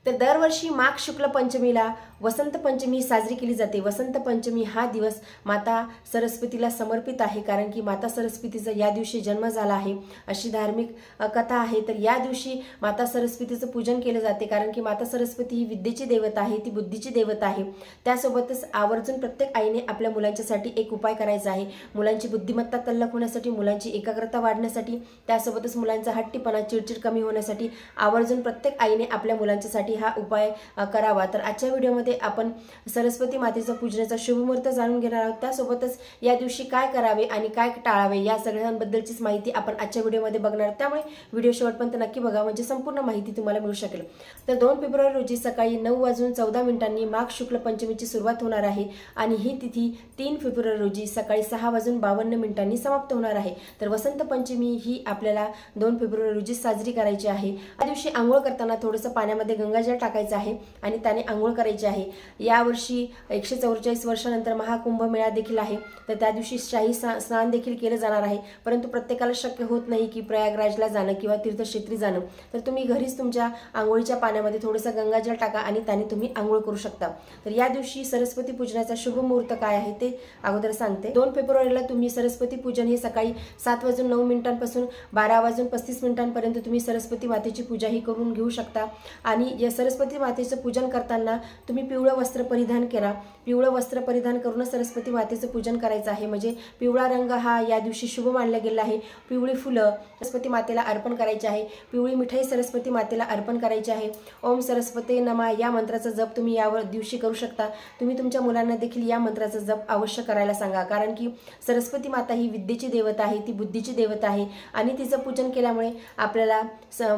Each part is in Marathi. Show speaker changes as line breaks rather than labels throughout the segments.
तर दरवर्षी माघ शुक्ल पंचमीला वसंत पंचमी साजरी केली जाते। वसंत पंचमी हा दिवस माता सरस्वतीला समर्पित आहे, कारण की माता सरस्वतीचा या दिवशी जन्म झाला आहे अशी धार्मिक कथा आहे। तर या दिवशी माता सरस्वतीचं पूजन केले जाते, कारण की माता सरस्वती ही विद्येची देवता आहे, ती बुद्धीची देवता आहे। त्यासोबतच आवर्जून प्रत्येक आईने आपल्या मुलांच्यासाठी एक उपाय करायचा आहे। मुलांची बुद्धिमत्ता तल्लख होण्यासाठी, मुलांची एकाग्रता वाढण्यासाठी, त्यासोबतच मुलांचा हट्टीपणा, चिडचिड कमी होण्यासाठी आवर्जून प्रत्येक आईने आपल्या मुलांच्यासाठी हा उपाय करावा। तर आजच्या व्हिडिओमध्ये आपण सरस्वती मातेचा पूजनाचा शुभ मुहूर्त जाणून घेणार आहोत। त्यासोबतच या दिवशी काय करावे आणि काय टाळावे या सगळ्यांबद्दलचीच माहिती आपण आजच्या व्हिडिओमध्ये बघणार। त्यामुळे व्हिडिओ शेवटपर्यंत नक्की बघा, म्हणजे संपूर्ण माहिती तुम्हाला मिळू शकेल। तर 2 फेब्रुवारी रोजी सकाळी 9:14 माघ शुक्ल पंचमीची सुरुवात होणार आहे आणि ही तिथी 3 फेब्रुवारी रोजी सकाळी 6:52 समाप्त होणार आहे। तर वसंत पंचमी ही आपल्याला 2 फेब्रुवारी रोजी साजरी करायची आहे। या दिवशी आंघोळ करताना थोडंसं पाण्यामध्ये गंगाजल टाकायचं आहे आणि त्याने आंघोळ करायची आहे। यावर्षी 144 वर्षानंतर महाकुंभमेळा देखील आहे, तर त्या दिवशी शाही स्नान देखील केलं जाणार आहे। परंतु प्रत्येकाला शक्य होत नाही की प्रयागराजला जाणं किंवा तीर्थक्षेत्री जाणं, तर तुम्ही घरीच तुमच्या आंघोळीच्या पाण्यामध्ये थोडंसं गंगाजल टाका आणि त्याने तुम्ही आंघोळ करू शकता। तर या दिवशी सरस्वती पूजनाचा शुभ मुहूर्त काय आहे ते अगोदर सांगते। 2 फेब्रुवारीला तुम्ही सरस्वती पूजन हे सकाळी 7:09 पासून 12:35 पर्यंत तुम्ही सरस्वती मातेची पूजा ही करून घेऊ शकता। आणि या सरस्वती मातेचं पूजन करताना तुम्ही पिवळं वस्त्र परिधान करा। पिवळं वस्त्र परिधान करून सरस्वती मातेचं पूजन करायचं आहे, म्हणजे पिवळा रंग हा या दिवशी शुभ मानला गेला आहे। पिवळी फुलं सरस्वती मातेला अर्पण करायची आहे, पिवळी मिठाई सरस्वती मातेला अर्पण करायची आहे। ओम सरस्वते नमः या मंत्राचा जप तुम्ही या दिवशी करू शकता। तुम्ही तुमच्या मुलांना देखील या मंत्राचा जप अवश्य करायला सांगा, कारण की सरस्वती माता ही विद्येची देवता आहे, ती बुद्धीची देवता आहे आणि तिचं पूजन केल्यामुळे आपल्याला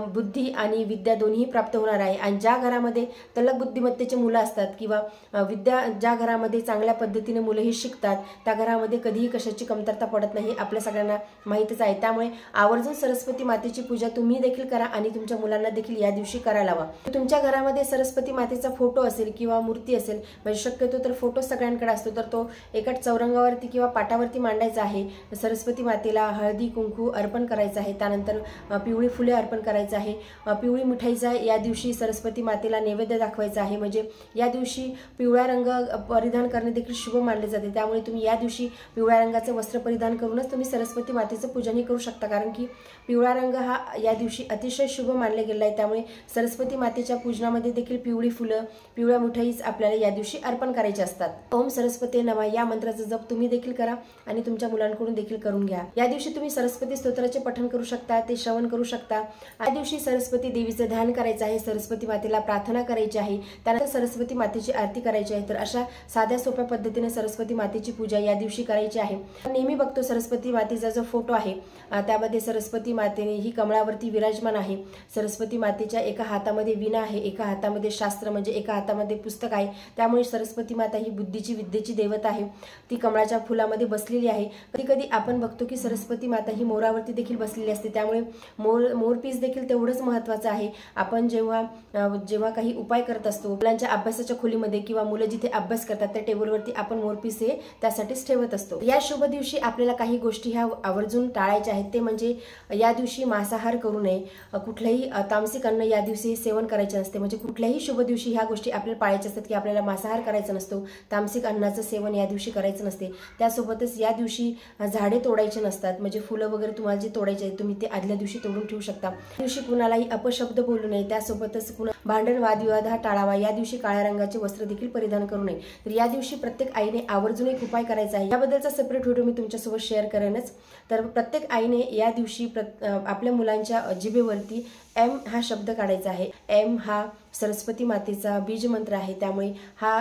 बुद्धी आणि विद्या दोन्ही प्राप्त होणार आहे। आणि ज्या घरामध्ये तल्लख बुद्धिमत्तेचे मुलं असतात किंवा विद्या ज्या घरामध्ये चांगल्या पद्धतीने मुलं ही शिकतात, त्या घरामध्ये कधीही कशाची कमतरता पडत नाही, आपल्या सगळ्यांना माहितीच आहे। त्यामुळे आवर्जून सरस्वती मातेची पूजा तुम्ही देखील करा आणि तुमच्या मुलांना देखील या दिवशी करायला हवा। तुमच्या घरामध्ये सरस्वती मातेचा फोटो असेल किंवा मूर्ती असेल, म्हणजे शक्यतो तर फोटो सगळ्यांकडे असतो, तर तो एका चौरंगावरती किंवा पाटावरती मांडायचा आहे। सरस्वती मातेला हळदी कुंकू अर्पण करायचं आहे, त्यानंतर पिवळी फुले अर्पण करायचं आहे। पिवळी मिठाईचा या दिवशी सरस्वती मातेला नैवेद्य दाखवायचा आहे, म्हणजे या दिवशी पिवळा रंग परिधान करणे देखील शुभ मानले जाते। त्यामुळे तुम्ही या दिवशी पिवळ्या रंगाचे वस्त्र परिधान करूनच तुम्ही सरस्वती मातेचं पूजनही करू शकता, कारण की पिवळा रंग हा या दिवशी अतिशय शुभ मानले गेला आहे। त्यामुळे सरस्वती मातेच्या पूजनामध्ये देखील पिवळी फुलं, पिवळ्या मिठाईच आपल्याला या दिवशी अर्पण करायचे असतात। ओम सरस्वते नमः या मंत्राचा जप तुम्ही देखील करा आणि तुमच्या मुलांकडून देखील करून घ्या। या दिवशी तुम्ही सरस्वती स्तोत्राचे पठण करू शकता, ते श्रवण करू शकता। या दिवशी सरस्वती देवीचं ध्यान करायचं आहे, सरस्वती मातेला प्रार्थना करायची आहे, त्यानंतर सरस्वती मातेची आरती करायची आहे। तर अशा साध्या सोप्या पद्धतीने सरस्वती मातेची पूजा या दिवशी करायची आहे। नेहमी बघतो सरस्वती मातेचा जो फोटो आहे त्यामध्ये सरस्वती मातेने ही कमळावरती विराजमान आहे। सरस्वती मातेच्या एका हातामध्ये वीणा आहे, एका हातामध्ये शास्त्र म्हणजे एका हातामध्ये पुस्तक आहे। त्यामुळे सरस्वती माता ही बुद्धीची विद्येची देवता आहे, ती कमळाच्या फुलामध्ये बसलेली आहे। कधी कधी आपण बघतो की सरस्वती माता ही मोरावरती देखील बसलेली असते, त्यामुळे मोरपीस देखील तेवढंच महत्त्वाचं आहे। आपण जेव्हा काही उपाय करत असतो मुलांच्या अभ्यासाच्या खोलीमध्ये किंवा मुलं जिथे अभ्यास करतात त्या टेबलवरती आपण मोरपीस हे त्यासाठीच ठेवत असतो। या शुभ दिवशी आपल्याला काही गोष्टी ह्या आवर्जून टाळायच्या आहेत, ते म्हणजे या दिवशी मांसाहार करू नये, कुठलंही तामसिक अन्न या दिवशी सेवन करायचे नसते। म्हणजे कुठल्याही शुभ दिवशी ह्या गोष्टी आपल्याला पाळायच्या असतात की आपल्याला मांसाहार करायचा नसतो, तामसिक अन्नाचं सेवन या दिवशी करायचं नसते। त्यासोबतच या दिवशी झाडे तोडायचे नसतात, म्हणजे फुलं वगैरे तुम्हाला जे तोडायचे आहेत तुम्ही ते आदल्या दिवशी तोडून ठेवू शकता। या दिवशी कुणालाही अपशब्द बोलू नये, त्यासोबतच भांडण वादविवाद हा टाळावा। या दिवशी काळ्या रंगाचे वस्त्र देखील परिधान करू नये। तर या दिवशी प्रत्येक आईने आवर्जून एक उपाय करायचा आहे, याबद्दलचा सेपरेट व्हिडिओ मी तुमच्यासोबत शेअर करेनच। तर प्रत्येक आईने या दिवशी आपल्या मुलांच्या जिभेवरती एम हा शब्द काढायचा आहे। एम हा सरस्वती मातेचा बीज मंत्र आहे, त्यामुळे हा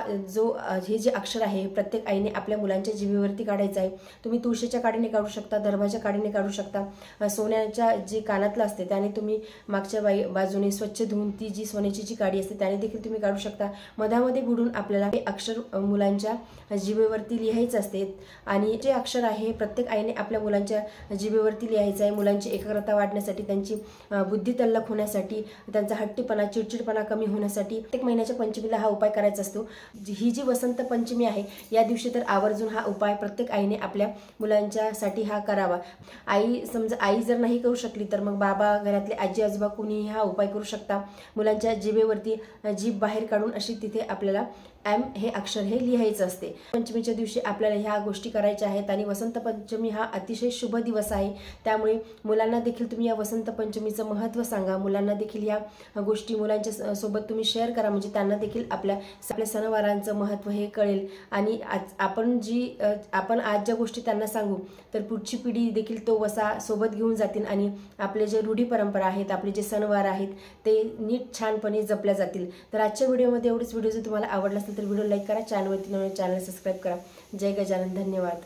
हे जे अक्षर आहे प्रत्येक आईने आपल्या मुलांच्या जिभेवरती काढायचं आहे। तुम्ही तुळशीच्या काडीने काढू शकता, दर्भाच्या काडीने काढू शकता, सोन्याच्या जे कानातलं असते त्याने तुम्ही मागच्या बाजूने स्वच्छ धुवून ती जी सोन्याची जी काडी असते त्याने देखील तुम्ही काढू शकता। मधामध्ये बुडून आपल्याला हे अक्षर मुलांच्या जिभेवरती लिहायचं असते आणि जे अक्षर आहे प्रत्येक आईने आपल्या मुलांच्या जिभेवरती लिहायचं आहे। मुलांची एकाग्रता वाढण्यासाठी, त्यांची बुद्धी तल्लख बदक होण्यासाठी, त्यांचा हट्टीपणा चिडचिडपणा कमी होण्यासाठी प्रत्येक महिन्याच्या पंचमीला हा उपाय करायचा असतो। ही जी वसंत पंचमी आहे या दिवशी तर आवर्जून हा उपाय प्रत्येक आईने आपल्या मुलांच्यासाठी हा करावा। समजा आई जर नाही करू शकली तर मग बाबा, घरातले आजी आजोबा कोणीही हा उपाय करू शकता। मुलांच्या जिभेवरती जीभ बाहेर काढून अशी तिथे आपल्याला एम हे अक्षर हे लिहायचं असते। पंचमीच्या दिवशी आपल्याला ह्या गोष्टी करायच्या आहेत आणि वसंत पंचमी हा अतिशय शुभ दिवस आहे, त्यामुळे मुलांना देखील तुम्ही या वसंत पंचमीचं महत्त्व सांगा। मुलांना देखील या गोष्टी मुलांच्या सोबत तुम्ही शेअर करा, म्हणजे त्यांना देखील आपल्या सणवारांचं महत्त्व हे कळेल। आणि आपण आज ज्या गोष्टी त्यांना सांगू तर पुढची पिढी देखील तो वसा सोबत घेऊन जातील आणि आपले जे रूढी परंपरा आहेत, आपले जे सणवार आहेत ते नीट छानपणे जपल्या जातील। तर आजच्या व्हिडिओमध्ये एवढंच। व्हिडिओ जर तुम्हाला आवडला असेल तर व्हिडिओ लाईक करा, चॅनलवरती नवीन चॅनल सबस्क्राईब करा। जय गजानन, धन्यवाद।